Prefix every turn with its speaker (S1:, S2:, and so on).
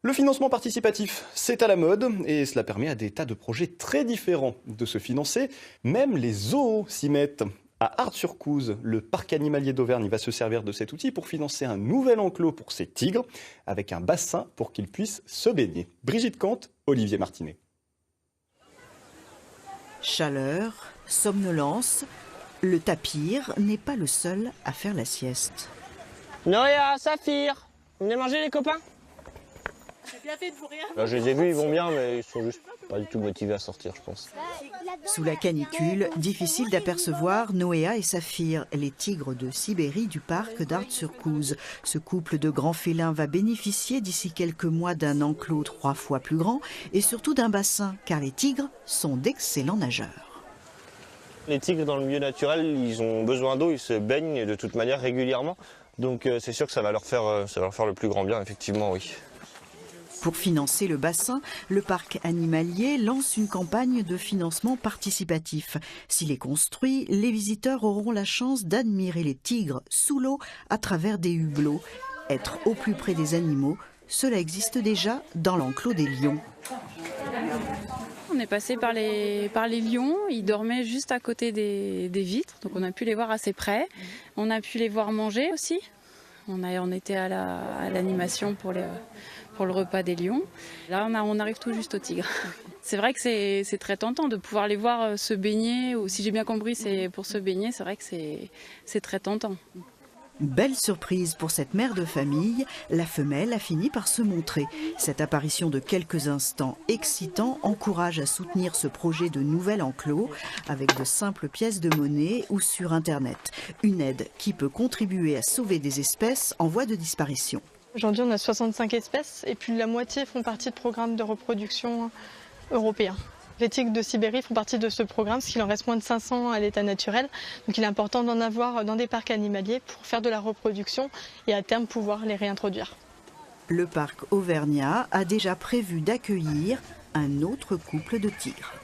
S1: Le financement participatif, c'est à la mode et cela permet à des tas de projets très différents de se financer. Même les zoos s'y mettent. À Art-sur-Couze, le parc animalier d'Auvergne va se servir de cet outil pour financer un nouvel enclos pour ses tigres, avec un bassin pour qu'ils puissent se baigner. Brigitte Kant, Olivier Martinet.
S2: Chaleur, somnolence, le tapir n'est pas le seul à faire la sieste.
S3: Noéa, Saphir, venez manger les copains.
S4: Là,
S3: je les ai vus, ils vont bien, mais ils sont juste pas du tout motivés à sortir, je pense.
S2: Sous la canicule, difficile d'apercevoir Noéa et Saphir, les tigres de Sibérie du parc d'Art-sur-Couze. Ce couple de grands félins va bénéficier d'ici quelques mois d'un enclos 3 fois plus grand et surtout d'un bassin, car les tigres sont d'excellents nageurs.
S3: Les tigres dans le milieu naturel, ils ont besoin d'eau, ils se baignent de toute manière régulièrement. Donc c'est sûr que ça va leur faire le plus grand bien, effectivement, oui.
S2: Pour financer le bassin, le parc animalier lance une campagne de financement participatif. S'il est construit, les visiteurs auront la chance d'admirer les tigres sous l'eau à travers des hublots. Être au plus près des animaux, cela existe déjà dans l'enclos des lions.
S5: On est passé par les lions, ils dormaient juste à côté des vitres, donc on a pu les voir assez près. On a pu les voir manger aussi. On était à l'animation pour le repas des lions. Là, on arrive tout juste aux tigres. C'est vrai que c'est très tentant de pouvoir les voir se baigner, ou si j'ai bien compris, c'est pour se baigner, c'est vrai que c'est très tentant.
S2: Belle surprise pour cette mère de famille, la femelle a fini par se montrer. Cette apparition de quelques instants excitants encourage à soutenir ce projet de nouvel enclos avec de simples pièces de monnaie ou sur Internet. Une aide qui peut contribuer à sauver des espèces en voie de disparition.
S4: Aujourd'hui, on a 65 espèces et plus de la moitié font partie de programmes de reproduction européens. Les tigres de Sibérie font partie de ce programme, parce qu'il en reste moins de 500 à l'état naturel. Donc il est important d'en avoir dans des parcs animaliers pour faire de la reproduction et à terme pouvoir les réintroduire.
S2: Le parc auvergnat a déjà prévu d'accueillir un autre couple de tigres.